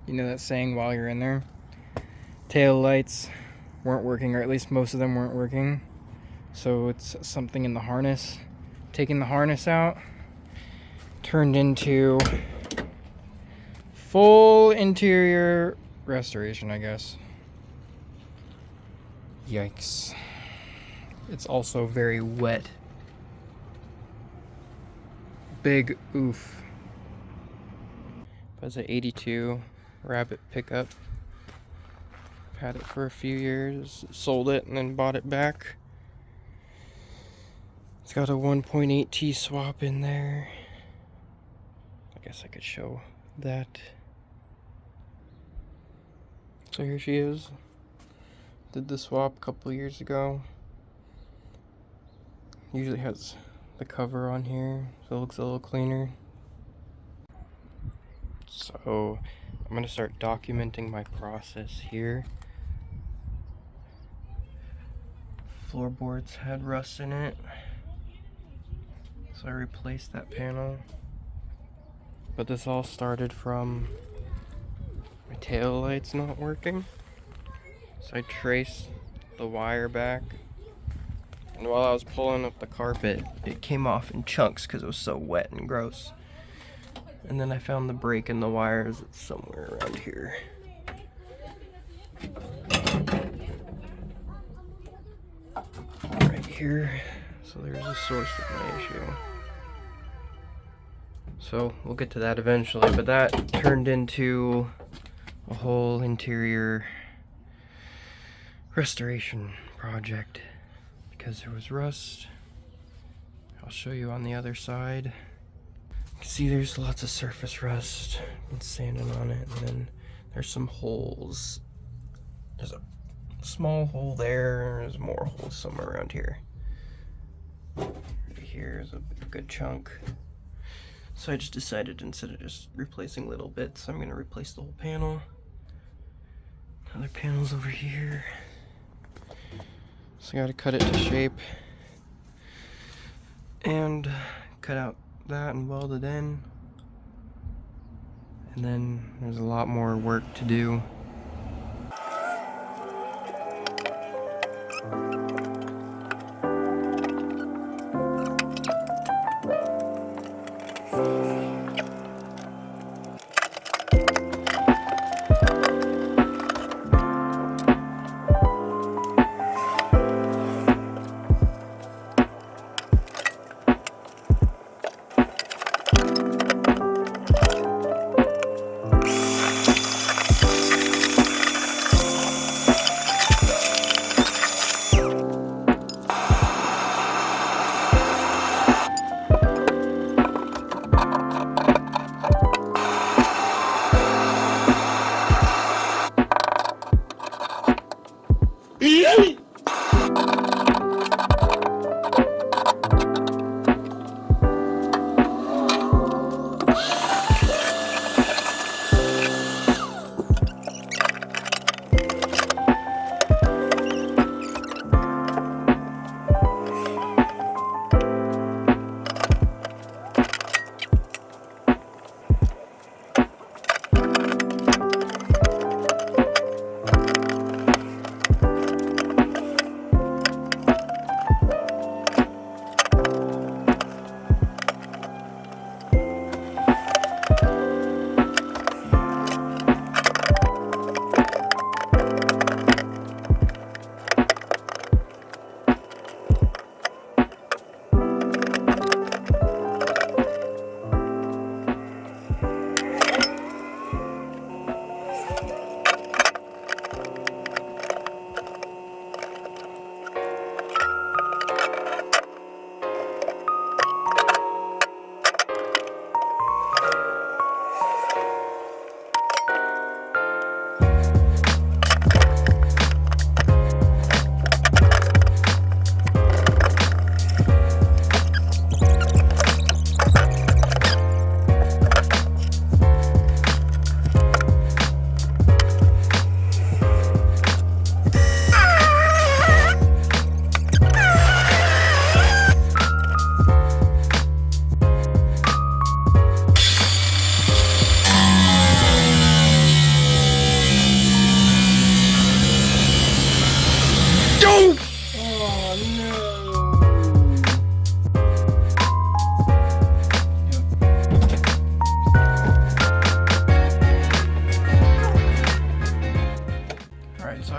You know that saying, while you're in there? Tail lights weren't working, or at least most of them weren't working. So it's something in the harness. Taking the harness out turned into full interior restoration, I guess. Yikes. It's also very wet. Big oof. That's an 82 Rabbit Pickup. I've had it for a few years. Sold it and then bought it back. It's got a 1.8 T swap in there. I guess I could show that. So here she is. Did the swap a couple years ago. Usually has the cover on here, so it looks a little cleaner. So I'm gonna start documenting my process here. Floorboards had rust in it, so I replaced that panel. But this all started from my tail lights not working. So I traced the wire back, and while I was pulling up the carpet, it came off in chunks because it was so wet and gross. And then I found the break in the wires. It's somewhere around here. Right here. So there's the source of my issue. So we'll get to that eventually, but that turned into a whole interior restoration project because there was rust. I'll show you on the other side. You can see there's lots of surface rust and sanding on it, and then there's some holes. There's a small hole there, there's more holes somewhere around here. Right here's a good chunk. So I just decided, instead of just replacing little bits, I'm gonna replace the whole panel. Other panels over here. So I gotta cut it to shape and cut out that and weld it in. And then there's a lot more work to do.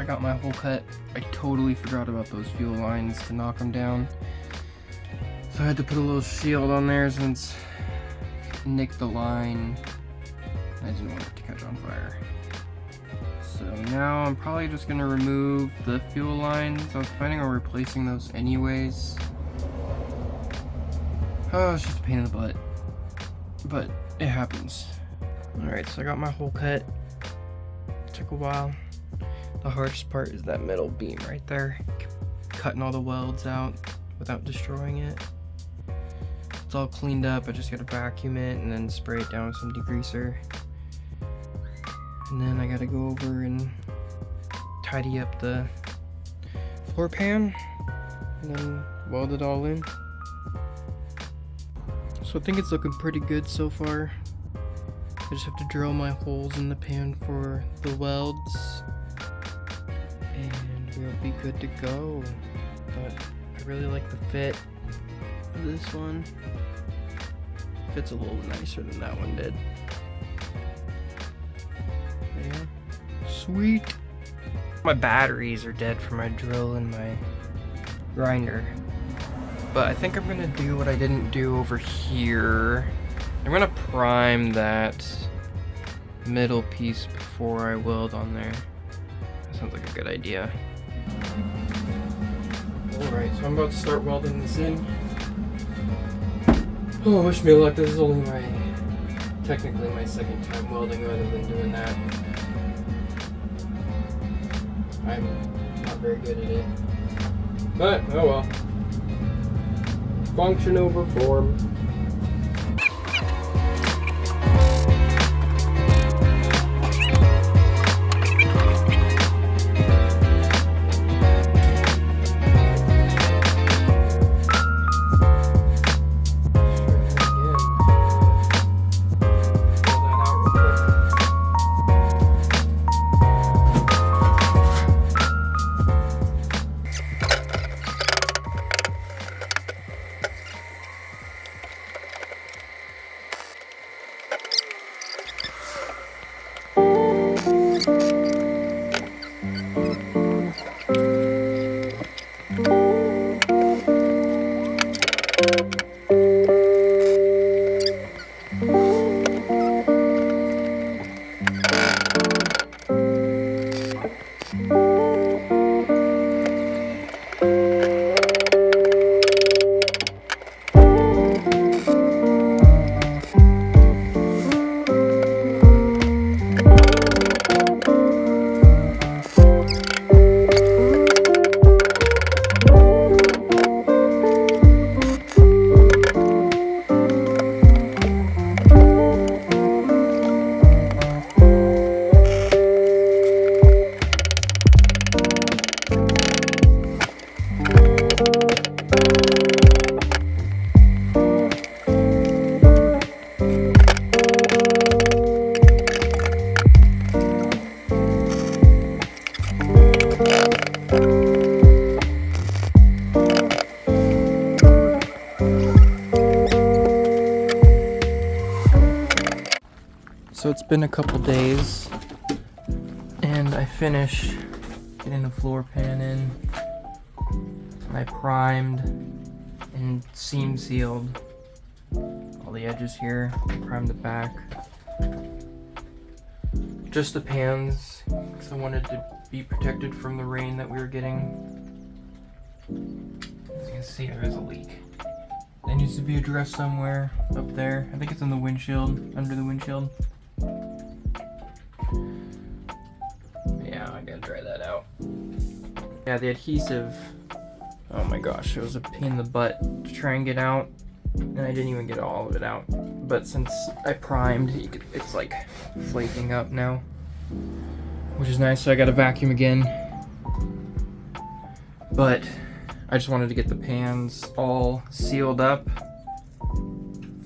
got my hole cut. I totally forgot about those fuel lines to knock them down. So I had to put a little shield on there since it nicked the line. I didn't want it to catch on fire. So now I'm probably just gonna remove the fuel lines. I was planning on replacing those anyways. Oh, it's just a pain in the butt. But it happens. Alright, so I got my hole cut. Took a while. The hardest part is that middle beam right there. Cutting all the welds out without destroying it. It's all cleaned up. I just gotta vacuum it and then spray it down with some degreaser. And then I gotta go over and tidy up the floor pan and then weld it all in. So I think it's looking pretty good so far. I just have to drill my holes in the pan for the welds and we'll be good to go. But I really like the fit of this one. Fits a little nicer than that one did. Yeah. Sweet. My batteries are dead for my drill and my grinder. But I think I'm gonna do what I didn't do over here. I'm gonna prime that middle piece before I weld on there. That sounds like a good idea. Alright, so I'm about to start welding this in. Oh, wish me luck. This is only technically my second time welding rather than doing that. I'm not very good at it. But, oh well. Function over form. So it's been a couple days and I finished getting the floor pan in. I primed and seam sealed all the edges here, primed the back. Just the pans, because I wanted to be protected from the rain that we were getting. As you can see, there is a leak. That needs to be addressed somewhere up there. I think it's in the windshield, under the windshield. Yeah, I gotta dry that out. Yeah, the adhesive, oh my gosh, it was a pain in the butt to try and get out, and I didn't even get all of it out. But since I primed, it's like flaking up now, which is nice. So I gotta vacuum again. But I just wanted to get the pans all sealed up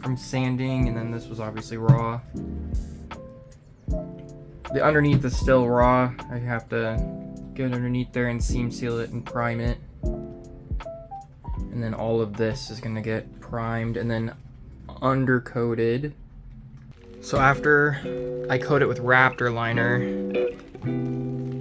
from sanding, and then this was obviously raw. The underneath is still raw. I have to get underneath there and seam seal it and prime it. And then all of this is gonna get primed and then undercoated. So after I coat it with Raptor liner,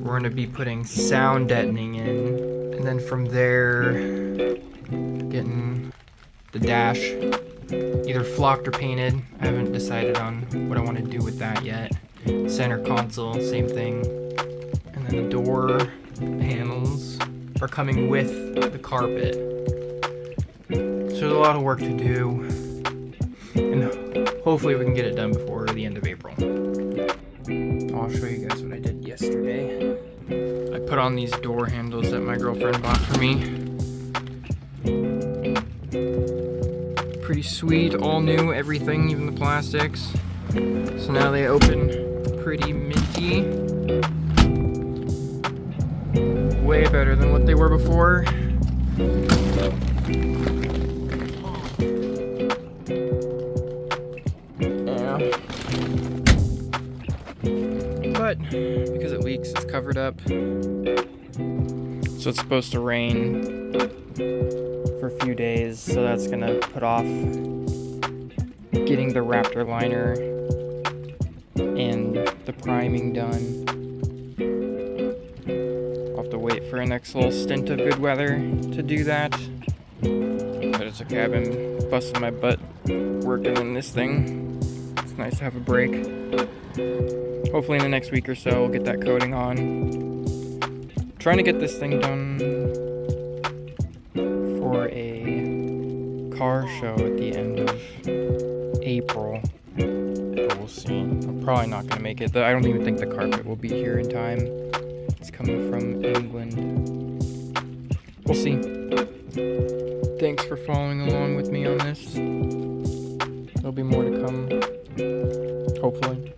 we're gonna be putting sound deadening in, and then from there, getting the dash either flocked or painted. I haven't decided on what I want to do with that yet. Center console, same thing. And then the door panels are coming with the carpet. So there's a lot of work to do, and hopefully we can get it done before the end of April. I'll show you guys what I did yesterday. I put on these door handles that my girlfriend bought for me. Pretty sweet, all new, everything, even the plastics. So now they open pretty minty. Way better than what they were before. Yeah. But because it leaks, it's covered up. So it's supposed to rain for a few days, so that's gonna put off getting the Raptor liner and the priming done. I'll have to wait for a next little stint of good weather to do that, but it's okay. I've been busting my butt working on this thing. It's nice to have a break. Hopefully in the next week or so we'll get that coating on. Trying to get this thing done for a car show at the end of April. But we'll see. I'm probably not going to make it. I don't even think the carpet will be here in time. It's coming from England. We'll see. Thanks for following along with me on this. There'll be more to come, hopefully.